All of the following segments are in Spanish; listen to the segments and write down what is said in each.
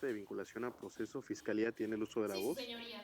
parte de vinculación a proceso, Fiscalía tiene el uso de la Sí, voz? señoría.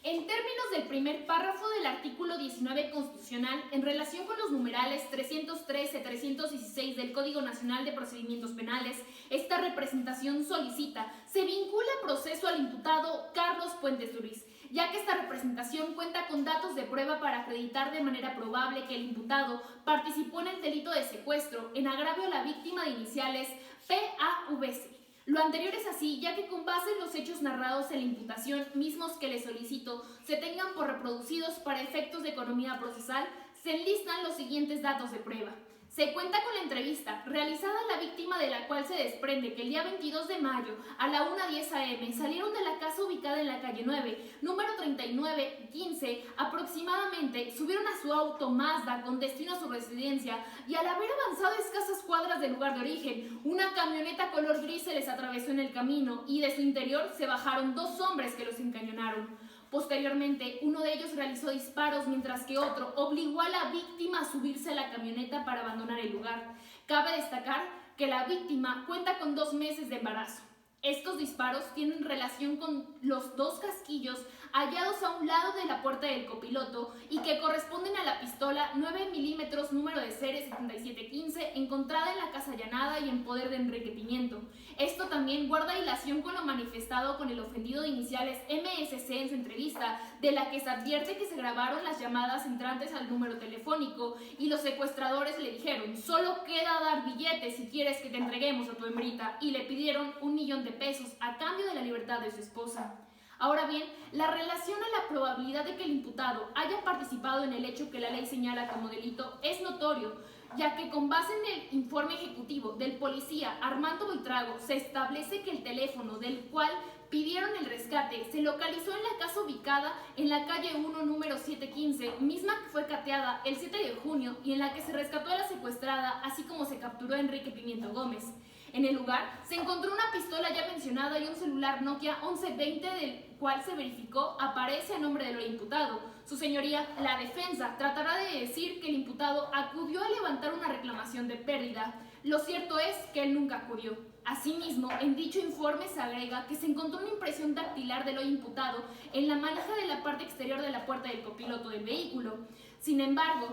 En términos del primer párrafo del artículo 19 constitucional, en relación con los numerales 313, 316 del Código Nacional de Procedimientos Penales, esta representación solicita se vincula a proceso al imputado Carlos Puentes Ruiz, ya que esta representación cuenta con datos de prueba para acreditar de manera probable que el imputado participó en el delito de secuestro en agravio a la víctima de iniciales PAVC. Lo anterior es así, ya que con base en los hechos narrados en la imputación, mismos que le solicito se tengan por reproducidos para efectos de economía procesal, se enlistan los siguientes datos de prueba. Se cuenta con la entrevista realizada a la víctima, de la cual se desprende que el día 22 de mayo a la 1:10 am salieron de la casa ubicada en la calle 9, número 3915, aproximadamente, subieron a su auto Mazda con destino a su residencia y al haber avanzado escasas cuadras del lugar de origen, una camioneta color gris se les atravesó en el camino y de su interior se bajaron dos hombres que los encañonaron. Posteriormente, uno de ellos realizó disparos, mientras que otro obligó a la víctima a subirse a la camioneta para abandonar el lugar. Cabe destacar que la víctima cuenta con 2 meses de embarazo. Estos disparos tienen relación con los 2 casquillos hallados a un lado de la puerta del copiloto y que corresponden a la pistola 9 milímetros número de serie 7715 encontrada en la casa allanada y en poder de Enrique Pimiento. Esto también guarda hilación con lo manifestado con el ofendido de iniciales MSC en su entrevista, de la que se advierte que se grabaron las llamadas entrantes al número telefónico y los secuestradores le dijeron: solo queda dar billetes si quieres que te entreguemos a tu hembrita, y le pidieron $1.000.000 a cambio de la libertad de su esposa. Ahora bien, la relación a la probabilidad de que el imputado haya participado en el hecho que la ley señala como delito es notorio, ya que con base en el informe ejecutivo del policía Armando Buitrago se establece que el teléfono del cual pidieron el rescate se localizó en la casa ubicada en la calle 1 número 715, misma que fue cateada el 7 de junio y en la que se rescató a la secuestrada, así como se capturó a Enrique Pimiento Gómez. En el lugar se encontró una pistola ya mencionada y un celular Nokia 1120, del cual se verificó aparece a nombre del imputado. Su señoría, la defensa, tratará de decir que el imputado acudió a levantar una reclamación de pérdida. Lo cierto es que él nunca acudió. Asimismo, en dicho informe se agrega que se encontró una impresión dactilar del hoy imputado en la manija de la parte exterior de la puerta del copiloto del vehículo. Sin embargo,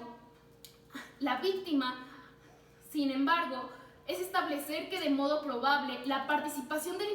es establecer que de modo probable la participación del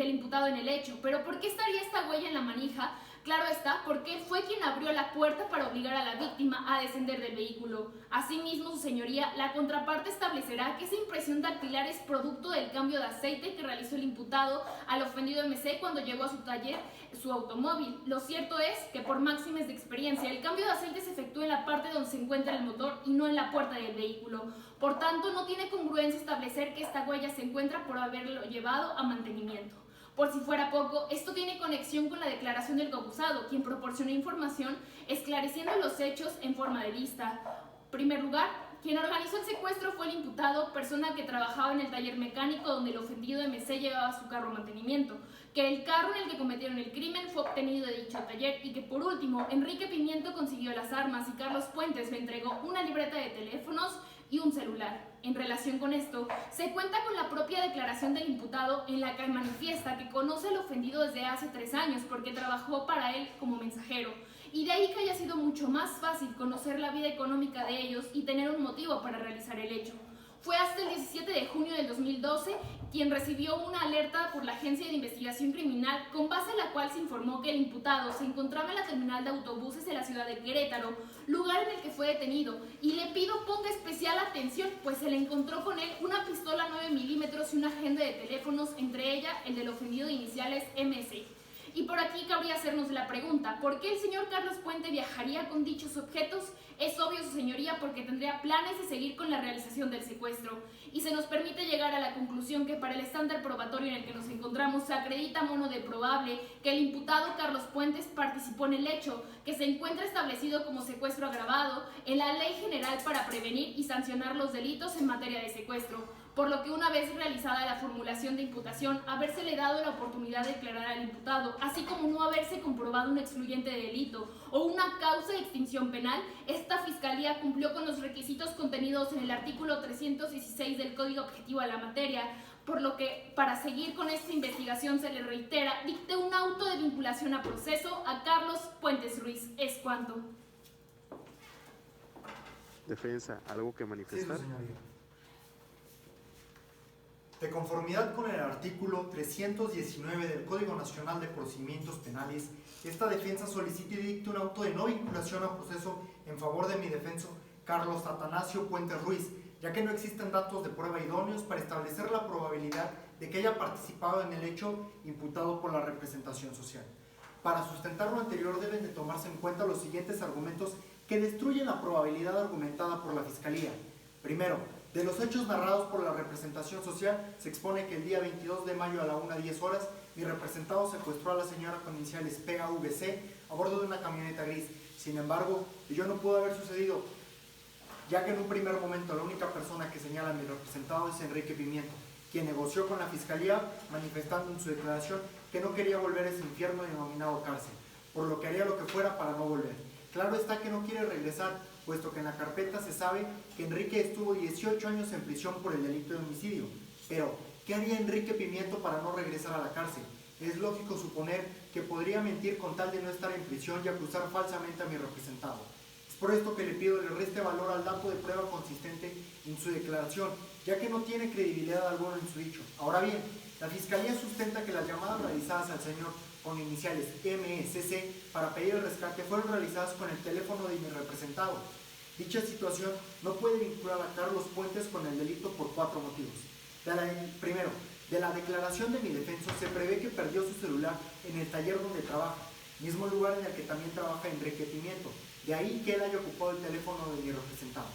imputado en el hecho. ¿Pero por qué estaría esta huella en la manija? Claro está, porque fue quien abrió la puerta para obligar a la víctima a descender del vehículo. Asimismo, su señoría, la contraparte establecerá que esa impresión dactilar es producto del cambio de aceite que realizó el imputado al ofendido MC cuando llegó a su taller su automóvil. Lo cierto es que, por máximas de experiencia, el cambio de aceite se efectúa en la parte donde se encuentra el motor y no en la puerta del vehículo. Por tanto, no tiene congruencia establecer que esta huella se encuentra por haberlo llevado a mantenimiento. Por si fuera poco, esto tiene conexión con la declaración del acusado, quien proporcionó información esclareciendo los hechos en forma de lista. En primer lugar, quien organizó el secuestro fue el imputado, persona que trabajaba en el taller mecánico donde el ofendido MC llevaba su carro a mantenimiento, que el carro en el que cometieron el crimen fue obtenido de dicho taller y que, por último, Enrique Pimiento consiguió las armas y Carlos Puentes le entregó una libreta de teléfonos y un celular. En relación con esto, se cuenta con la propia declaración del imputado, en la que manifiesta que conoce al ofendido desde hace 3 años porque trabajó para él como mensajero, y de ahí que haya sido mucho más fácil conocer la vida económica de ellos y tener un motivo para realizar el hecho. Fue hasta el 17 de junio del 2012 quien recibió una alerta por la Agencia de Investigación Criminal, con base en la cual se informó que el imputado se encontraba en la terminal de autobuses de la ciudad de Querétaro, lugar en el que fue detenido, y le pido ponga especial atención, pues se le encontró con él una pistola 9 milímetros y una agenda de teléfonos, entre ella el del ofendido de iniciales MS. Y por aquí cabría hacernos la pregunta: ¿por qué el señor Carlos Puente viajaría con dichos objetos? Es obvio, su señoría, porque tendría planes de seguir con la realización del secuestro. Y se nos permite llegar a la conclusión que para el estándar probatorio en el que nos encontramos se acredita modo de probable que el imputado Carlos Puentes participó en el hecho, que se encuentra establecido como secuestro agravado en la Ley General para prevenir y sancionar los delitos en materia de secuestro, por lo que, una vez realizada la formulación de imputación, habérsele dado la oportunidad de declarar al imputado, así como no haberse comprobado un excluyente de delito o una causa de extinción penal, esta Fiscalía cumplió con los requisitos contenidos en el artículo 316 del Código Objetivo a la materia por lo que, para seguir con esta investigación, se le reitera, dicte un auto de vinculación a proceso a Carlos Puentes Ruiz. Es cuanto. Defensa, ¿algo que manifestar? Sí, su señoría. De conformidad con el artículo 319 del Código Nacional de Procedimientos Penales, esta defensa solicita y dicta un auto de no vinculación a proceso en favor de mi defenso, Carlos Atanasio Puentes Ruiz, ya que no existen datos de prueba idóneos para establecer la probabilidad de que haya participado en el hecho imputado por la representación social. Para sustentar lo anterior deben de tomarse en cuenta los siguientes argumentos que destruyen la probabilidad argumentada por la Fiscalía. Primero, de los hechos narrados por la representación social, se expone que el día 22 de mayo a la 1:10 horas, mi representado secuestró a la señora con iniciales PAVC a bordo de una camioneta gris. Sin embargo, ello no pudo haber sucedido, ya que en un primer momento la única persona que señala a mi representado es Enrique Pimiento, quien negoció con la Fiscalía manifestando en su declaración que no quería volver a ese infierno denominado cárcel, por lo que haría lo que fuera para no volver. Claro está que no quiere regresar, puesto que en la carpeta se sabe que Enrique estuvo 18 años en prisión por el delito de homicidio. Pero, ¿qué haría Enrique Pimiento para no regresar a la cárcel? Es lógico suponer que podría mentir con tal de no estar en prisión y acusar falsamente a mi representado. Es por esto que le pido le reste valor al dato de prueba consistente en su declaración, ya que no tiene credibilidad alguna en su dicho. Ahora bien, la Fiscalía sustenta que las llamadas realizadas al señor con iniciales MECC para pedir el rescate fueron realizadas con el teléfono de mi representado. Dicha situación no puede vincular a Carlos Puentes con el delito por 4 motivos. Primero, de la declaración de mi defenso se prevé que perdió su celular en el taller donde trabaja, mismo lugar en el que también trabaja Enrique Pimiento. De ahí que él haya ocupado el teléfono de mi representado.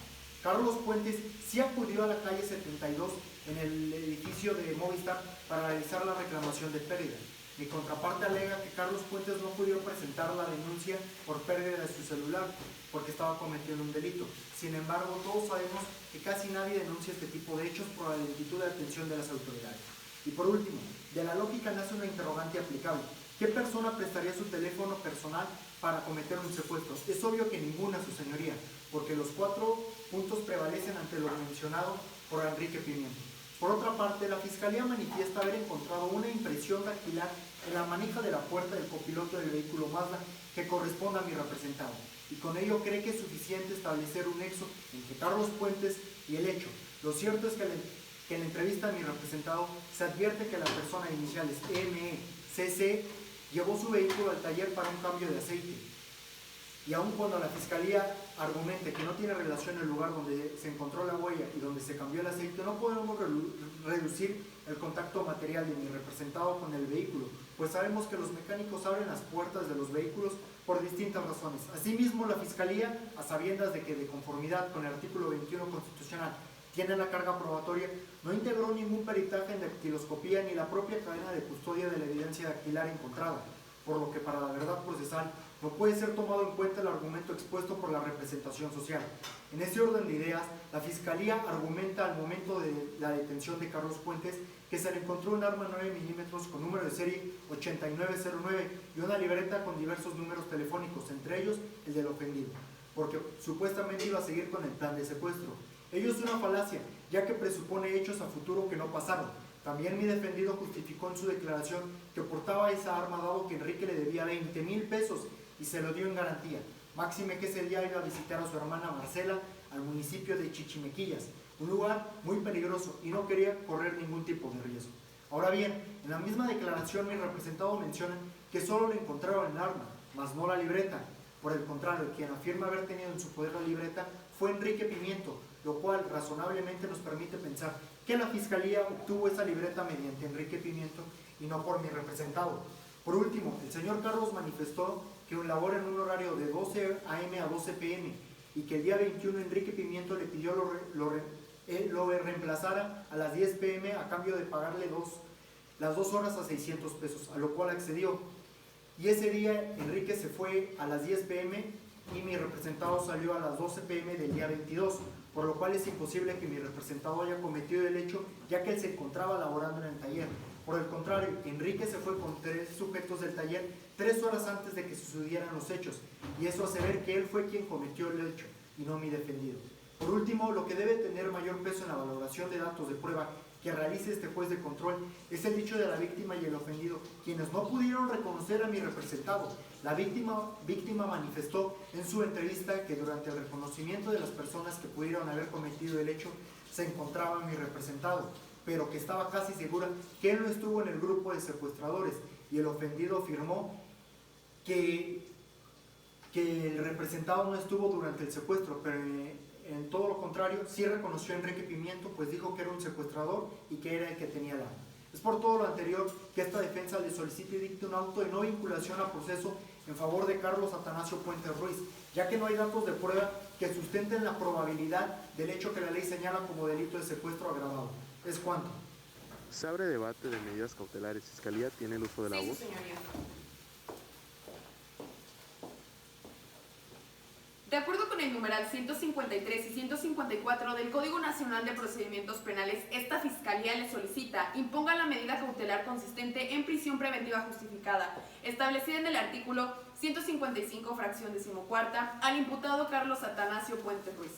Carlos Puentes sí acudió a la calle 72 en el edificio de Movistar para realizar la reclamación de pérdida. Mi contraparte alega que Carlos Puentes no pudo presentar la denuncia por pérdida de su celular porque estaba cometiendo un delito. Sin embargo, todos sabemos que casi nadie denuncia este tipo de hechos por la lentitud de atención de las autoridades. Y por último, de la lógica nace una interrogante aplicable. ¿Qué persona prestaría su teléfono personal para cometer un secuestro? Es obvio que ninguna, su señoría, porque los 4 puntos prevalecen ante lo mencionado por Enrique Pimiento. Por otra parte, la Fiscalía manifiesta haber encontrado una impresión dactilar en la manija de la puerta del copiloto del vehículo Mazda que corresponde a mi representado, y con ello cree que es suficiente establecer un nexo entre Carlos Puentes y el hecho. Lo cierto es que en la entrevista a mi representado se advierte que la persona de iniciales MECC llevó su vehículo al taller para un cambio de aceite. Y aun cuando la Fiscalía argumente que no tiene relación el lugar donde se encontró la huella y donde se cambió el aceite, no podemos reducir el contacto material de mi representado con el vehículo, pues sabemos que los mecánicos abren las puertas de los vehículos por distintas razones. Asimismo, la Fiscalía, a sabiendas de que de conformidad con el artículo 21 constitucional tiene la carga probatoria, no integró ningún peritaje en dactiloscopía ni la propia cadena de custodia de la evidencia dactilar encontrada, por lo que para la verdad procesal no puede ser tomado en cuenta el argumento expuesto por la representación social. En ese orden de ideas, la Fiscalía argumenta al momento de la detención de Carlos Puentes que se le encontró un arma 9 milímetros con número de serie 8909 y una libreta con diversos números telefónicos, entre ellos el del ofendido, porque supuestamente iba a seguir con el plan de secuestro. Ello es una falacia, ya que presupone hechos a futuro que no pasaron. También mi defendido justificó en su declaración que portaba esa arma dado que Enrique le debía 20,000 pesos y se lo dio en garantía. Máxime que ese día iba a visitar a su hermana Marcela al municipio de Chichimequillas, un lugar muy peligroso y no quería correr ningún tipo de riesgo. Ahora bien, en la misma declaración mi representado menciona que solo le encontraron el arma, mas no la libreta. Por el contrario, quien afirma haber tenido en su poder la libreta fue Enrique Pimiento, lo cual razonablemente nos permite pensar que la Fiscalía obtuvo esa libreta mediante Enrique Pimiento y no por mi representado. Por último, el señor Carlos manifestó que labora en un horario de 12 a.m. a 12 p.m. y que el día 21 Enrique Pimiento le pidió lo reemplazara a las 10 p.m. a cambio de pagarle las 2 horas a 600 pesos, a lo cual accedió. Y ese día Enrique se fue a las 10 p.m. y mi representado salió a las 12 p.m. del día 22, por lo cual es imposible que mi representado haya cometido el hecho, ya que él se encontraba laborando en el taller. Por el contrario, Enrique se fue con 3 sujetos del taller 3 horas antes de que sucedieran los hechos, y eso hace ver que él fue quien cometió el hecho, y no mi defendido. Por último, lo que debe tener mayor peso en la valoración de datos de prueba que realice este juez de control es el dicho de la víctima y el ofendido, quienes no pudieron reconocer a mi representado. La víctima manifestó en su entrevista que durante el reconocimiento de las personas que pudieron haber cometido el hecho se encontraba mi representado, pero que estaba casi segura que él no estuvo en el grupo de secuestradores, y el ofendido afirmó que el representado no estuvo durante el secuestro, pero en todo lo contrario, sí reconoció a Enrique Pimiento, pues dijo que era un secuestrador y que era el que tenía el arma. Es por todo lo anterior que esta defensa le solicita y dicta un auto de no vinculación a proceso en favor de Carlos Atanasio Puentes Ruiz, ya que no hay datos de prueba que sustenten la probabilidad del hecho que la ley señala como delito de secuestro agravado. ¿Es cuánto? Se abre debate de medidas cautelares. Fiscalía tiene el uso de la voz. Sí, señoría. De acuerdo con el numeral 153 y 154 del Código Nacional de Procedimientos Penales, esta Fiscalía le solicita imponga la medida cautelar consistente en prisión preventiva justificada, establecida en el artículo 155, fracción 14ª, al imputado Carlos Atanasio Puentes Ruiz,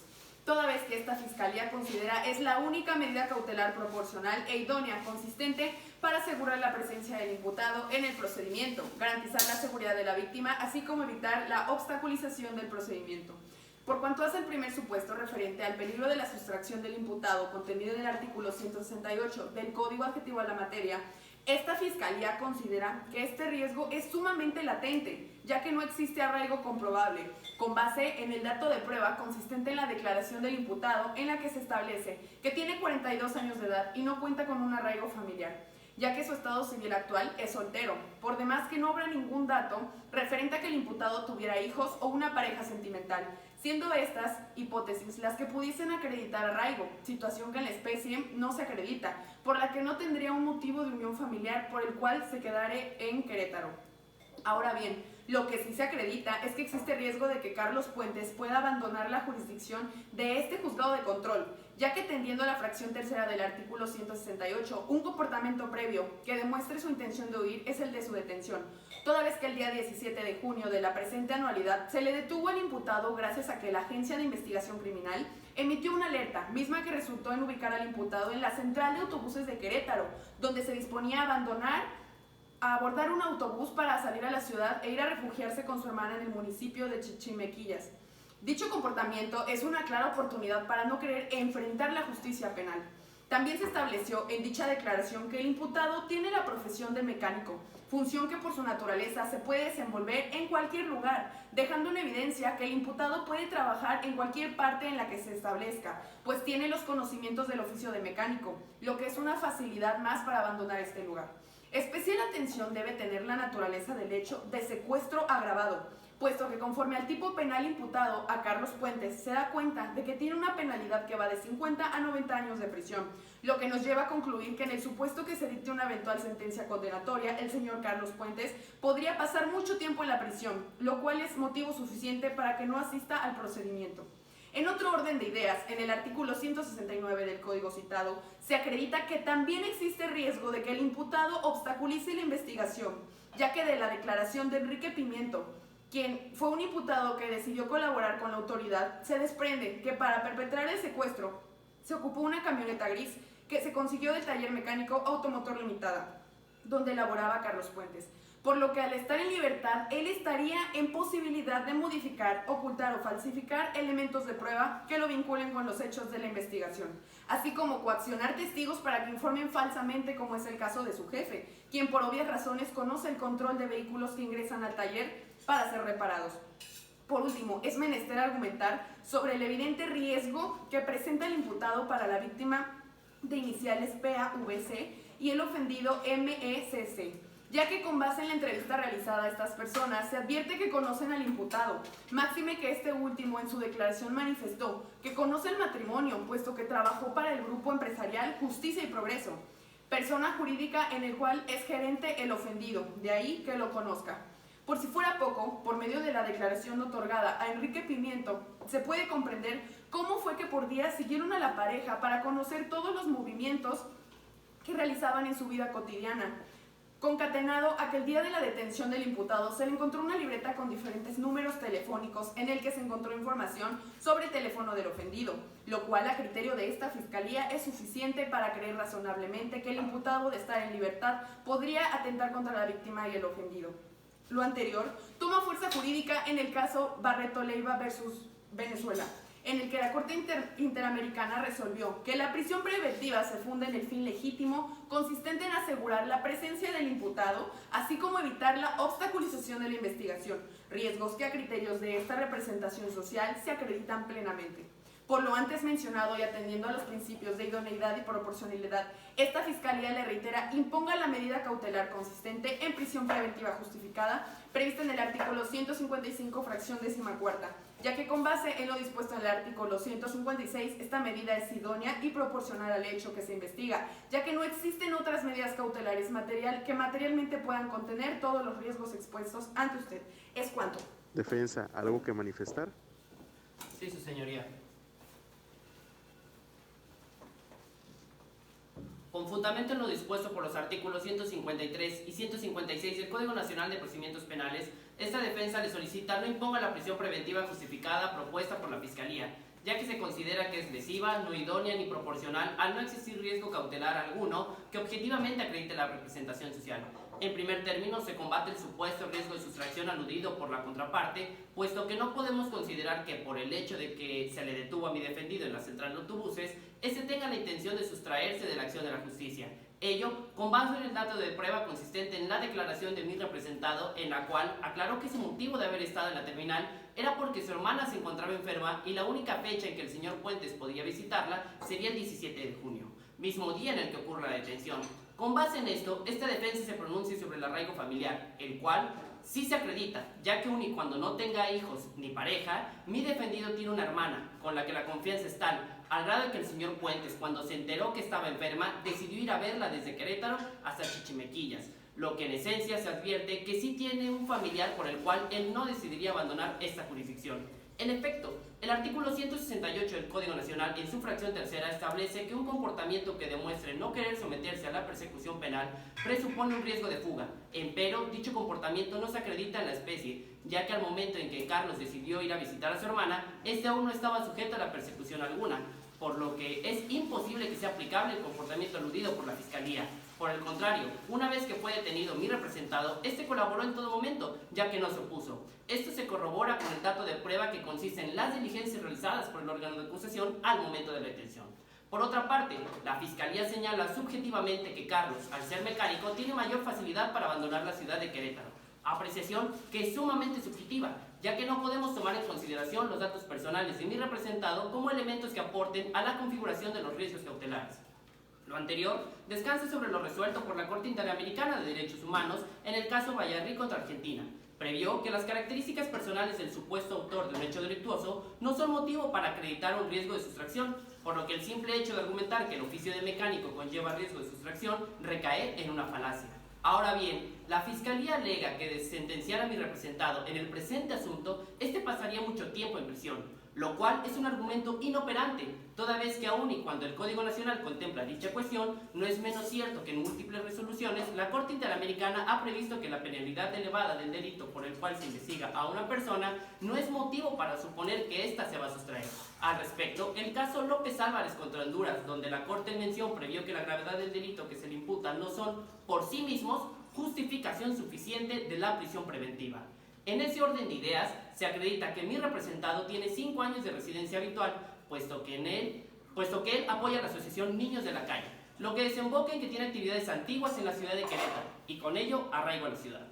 toda vez que esta Fiscalía considera es la única medida cautelar proporcional e idónea consistente para asegurar la presencia del imputado en el procedimiento, garantizar la seguridad de la víctima, así como evitar la obstaculización del procedimiento. Por cuanto hace el primer supuesto referente al peligro de la sustracción del imputado contenido en el artículo 168 del Código adjetivo a la materia, esta Fiscalía considera que este riesgo es sumamente latente, ya que no existe arraigo comprobable, con base en el dato de prueba consistente en la declaración del imputado en la que se establece que tiene 42 años de edad y no cuenta con un arraigo familiar, ya que su estado civil actual es soltero, por demás que no habrá ningún dato referente a que el imputado tuviera hijos o una pareja sentimental, siendo estas hipótesis las que pudiesen acreditar arraigo, situación que en la especie no se acredita, por la que no tendría un motivo de unión familiar por el cual se quedare en Querétaro. Ahora bien, lo que sí se acredita es que existe riesgo de que Carlos Puentes pueda abandonar la jurisdicción de este juzgado de control, ya que tendiendo a la fracción tercera del artículo 168, un comportamiento previo que demuestre su intención de huir es el de su detención, toda vez que el día 17 de junio de la presente anualidad se le detuvo al imputado gracias a que la Agencia de Investigación Criminal emitió una alerta, misma que resultó en ubicar al imputado en la central de autobuses de Querétaro, donde se disponía a abordar un autobús para salir a la ciudad e ir a refugiarse con su hermana en el municipio de Chichimequillas. Dicho comportamiento es una clara oportunidad para no querer enfrentar la justicia penal. También se estableció en dicha declaración que el imputado tiene la profesión de mecánico, función que por su naturaleza se puede desenvolver en cualquier lugar, dejando en evidencia que el imputado puede trabajar en cualquier parte en la que se establezca, pues tiene los conocimientos del oficio de mecánico, lo que es una facilidad más para abandonar este lugar. Especial atención debe tener la naturaleza del hecho de secuestro agravado, puesto que conforme al tipo penal imputado a Carlos Puentes se da cuenta de que tiene una penalidad que va de 50 a 90 años de prisión, lo que nos lleva a concluir que en el supuesto que se dicte una eventual sentencia condenatoria, el señor Carlos Puentes podría pasar mucho tiempo en la prisión, lo cual es motivo suficiente para que no asista al procedimiento. En otro orden de ideas, en el artículo 169 del Código citado, se acredita que también existe riesgo de que el imputado obstaculice la investigación, ya que de la declaración de Enrique Pimiento, quien fue un imputado que decidió colaborar con la autoridad, se desprende que para perpetrar el secuestro se ocupó una camioneta gris que se consiguió del taller mecánico Automotor Limitada, donde laboraba Carlos Puentes, por lo que al estar en libertad, él estaría en posibilidad de modificar, ocultar o falsificar elementos de prueba que lo vinculen con los hechos de la investigación, así como coaccionar testigos para que informen falsamente, como es el caso de su jefe, quien por obvias razones conoce el control de vehículos que ingresan al taller para ser reparados. Por último, es menester argumentar sobre el evidente riesgo que presenta el imputado para la víctima de iniciales PAVC y el ofendido MECC, ya que con base en la entrevista realizada a estas personas se advierte que conocen al imputado, máxime que este último en su declaración manifestó que conoce el matrimonio, puesto que trabajó para el grupo empresarial Justicia y Progreso, persona jurídica en el cual es gerente el ofendido, de ahí que lo conozca. Por si fuera poco, por medio de la declaración otorgada a Enrique Pimiento, se puede comprender cómo fue que por días siguieron a la pareja para conocer todos los movimientos que realizaban en su vida cotidiana, concatenado a que el día de la detención del imputado se le encontró una libreta con diferentes números telefónicos en el que se encontró información sobre el teléfono del ofendido, lo cual a criterio de esta fiscalía es suficiente para creer razonablemente que el imputado de estar en libertad podría atentar contra la víctima y el ofendido. Lo anterior toma fuerza jurídica en el caso Barreto Leiva versus Venezuela, en el que la Corte Interamericana resolvió que la prisión preventiva se funda en el fin legítimo consistente en asegurar la presencia del imputado, así como evitar la obstaculización de la investigación, riesgos que a criterios de esta representación social se acreditan plenamente. Por lo antes mencionado y atendiendo a los principios de idoneidad y proporcionalidad, esta Fiscalía le reitera imponga la medida cautelar consistente en prisión preventiva justificada prevista en el artículo 155, fracción 14ª, ya que con base en lo dispuesto en el artículo 156, esta medida es idónea y proporcional al hecho que se investiga, ya que no existen otras medidas cautelares que materialmente puedan contener todos los riesgos expuestos ante usted. Es cuanto. Defensa, ¿algo que manifestar? Sí, su señoría. Con fundamento en lo dispuesto por los artículos 153 y 156 del Código Nacional de Procedimientos Penales, esta defensa le solicita no imponga la prisión preventiva justificada propuesta por la Fiscalía, ya que se considera que es lesiva, no idónea ni proporcional al no existir riesgo cautelar alguno que objetivamente acredite la representación social. En primer término, se combate el supuesto riesgo de sustracción aludido por la contraparte, puesto que no podemos considerar que por el hecho de que se le detuvo a mi defendido en la central de autobuses, éste tenga la intención de sustraerse de la acción de la justicia. Ello con base en el dato de prueba consistente en la declaración de mi representado, en la cual aclaró que su motivo de haber estado en la terminal era porque su hermana se encontraba enferma y la única fecha en que el señor Puentes podía visitarla sería el 17 de junio, mismo día en el que ocurre la detención. Con base en esto, esta defensa se pronuncia sobre el arraigo familiar, el cual sí se acredita, ya que aun y cuando no tenga hijos ni pareja, mi defendido tiene una hermana, con la que la confianza es tal, al grado de que el señor Puentes, cuando se enteró que estaba enferma, decidió ir a verla desde Querétaro hasta Chichimequillas, lo que en esencia se advierte que sí tiene un familiar por el cual él no decidiría abandonar esta jurisdicción. En efecto, el artículo 168 del Código Nacional, en su fracción tercera, establece que un comportamiento que demuestre no querer someterse a la persecución penal presupone un riesgo de fuga. Empero, dicho comportamiento no se acredita en la especie, ya que al momento en que Carlos decidió ir a visitar a su hermana, este aún no estaba sujeto a la persecución alguna, por lo que es imposible que sea aplicable el comportamiento aludido por la Fiscalía. Por el contrario, una vez que fue detenido mi representado, este colaboró en todo momento, ya que no se opuso. Esto se corrobora con el dato de prueba que consiste en las diligencias realizadas por el órgano de acusación al momento de la detención. Por otra parte, la Fiscalía señala subjetivamente que Carlos, al ser mecánico, tiene mayor facilidad para abandonar la ciudad de Querétaro, apreciación que es sumamente subjetiva, ya que no podemos tomar en consideración los datos personales de mi representado como elementos que aporten a la configuración de los riesgos cautelares. Lo anterior descansa sobre lo resuelto por la Corte Interamericana de Derechos Humanos en el caso Bayarri contra Argentina. Previó que las características personales del supuesto autor de un hecho delictuoso no son motivo para acreditar un riesgo de sustracción, por lo que el simple hecho de argumentar que el oficio de mecánico conlleva riesgo de sustracción recae en una falacia. Ahora bien, la Fiscalía alega que de sentenciar a mi representado en el presente asunto, este pasaría mucho tiempo en prisión, lo cual es un argumento inoperante, toda vez que aun y cuando el Código Nacional contempla dicha cuestión, no es menos cierto que en múltiples resoluciones la Corte Interamericana ha previsto que la penalidad elevada del delito por el cual se investiga a una persona no es motivo para suponer que ésta se va a sustraer. Al respecto, el caso López Álvarez contra Honduras, donde la Corte en mención previó que la gravedad del delito que se le imputa no son, por sí mismos, justificación suficiente de la prisión preventiva. En ese orden de ideas, se acredita que mi representado tiene 5 años de residencia habitual, puesto que él apoya a la asociación Niños de la Calle, lo que desemboca en que tiene actividades antiguas en la ciudad de Querétaro, y con ello arraigo a la ciudad.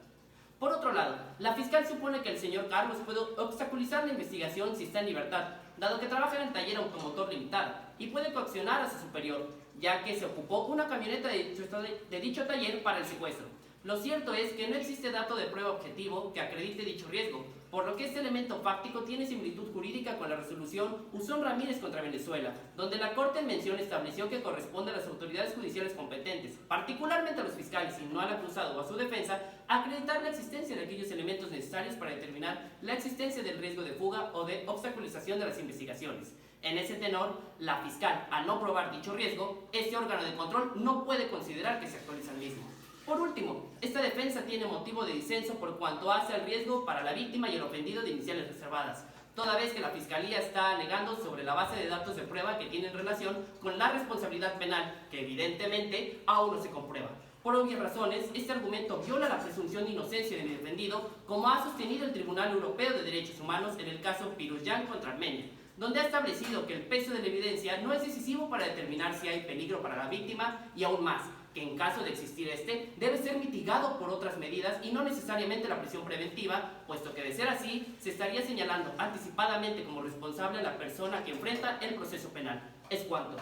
Por otro lado, la fiscal supone que el señor Carlos puede obstaculizar la investigación si está en libertad, dado que trabaja en el taller automotor limitado, y puede coaccionar a su superior, ya que se ocupó una camioneta de dicho taller para el secuestro. Lo cierto es que no existe dato de prueba objetivo que acredite dicho riesgo, por lo que este elemento fáctico tiene similitud jurídica con la resolución Usón Ramírez contra Venezuela, donde la Corte en mención estableció que corresponde a las autoridades judiciales competentes, particularmente a los fiscales y no al acusado o a su defensa, acreditar la existencia de aquellos elementos necesarios para determinar la existencia del riesgo de fuga o de obstaculización de las investigaciones. En ese tenor, la fiscal, al no probar dicho riesgo, este órgano de control no puede considerar que se actualiza el mismo. Por último, esta defensa tiene motivo de disenso por cuanto hace al riesgo para la víctima y el ofendido de iniciales reservadas, toda vez que la Fiscalía está alegando sobre la base de datos de prueba que tienen relación con la responsabilidad penal, que evidentemente aún no se comprueba. Por obvias razones, este argumento viola la presunción de inocencia de mi defendido, como ha sostenido el Tribunal Europeo de Derechos Humanos en el caso Piruzyan contra Armenia, donde ha establecido que el peso de la evidencia no es decisivo para determinar si hay peligro para la víctima y aún más, que en caso de existir este, debe ser mitigado por otras medidas y no necesariamente la prisión preventiva, puesto que de ser así, se estaría señalando anticipadamente como responsable a la persona que enfrenta el proceso penal. Es cuanto.